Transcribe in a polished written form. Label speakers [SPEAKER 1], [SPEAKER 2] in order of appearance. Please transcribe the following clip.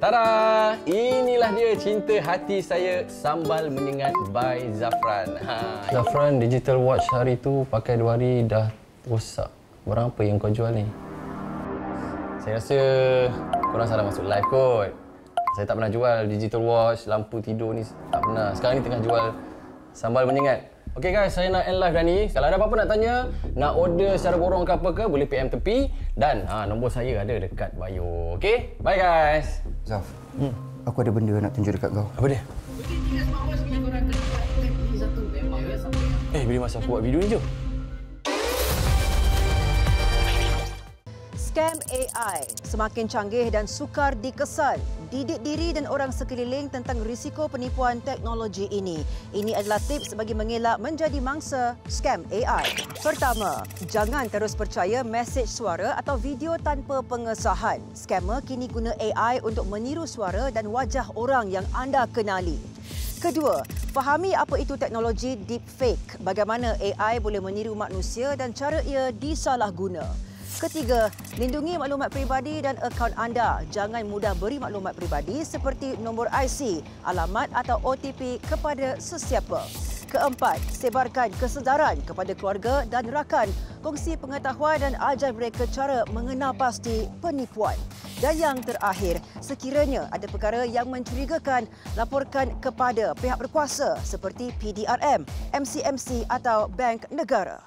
[SPEAKER 1] Tada! Inilah dia cinta hati saya, sambal menyengat by Zafran. Zafran, digital watch hari tu pakai 2 hari dah rosak. Barang apa yang kau jual ni? Saya rasa korang salah masuk live kot. Saya tak pernah jual digital watch, lampu tidur ni tak pernah. Sekarang ni tengah jual sambal menyengat. Okay guys, saya nak end live dah ni. Kalau ada apa-apa nak tanya, nak order secara borong ke apa ke, boleh PM tepi. Dan nombor saya ada dekat bio. Okay? Bye guys.
[SPEAKER 2] Zaf, aku ada benda nak tunjuk dekat kau.
[SPEAKER 1] Apa dia? Bila masa aku buat video ni je.
[SPEAKER 3] Scam AI semakin canggih dan sukar dikesan. Didik diri dan orang sekeliling tentang risiko penipuan teknologi ini. Ini adalah tips bagi mengelak menjadi mangsa scam AI. Pertama, jangan terus percaya mesej suara atau video tanpa pengesahan. Scammer kini guna AI untuk meniru suara dan wajah orang yang anda kenali. Kedua, fahami apa itu teknologi deepfake, bagaimana AI boleh meniru manusia dan cara ia disalahguna. Ketiga, lindungi maklumat peribadi dan akaun anda. Jangan mudah beri maklumat peribadi seperti nombor IC, alamat atau OTP kepada sesiapa. Keempat, sebarkan kesedaran kepada keluarga dan rakan. Kongsi pengetahuan dan ajar mereka cara mengenal pasti penipuan. Dan yang terakhir, sekiranya ada perkara yang mencurigakan, laporkan kepada pihak berkuasa seperti PDRM, MCMC atau Bank Negara.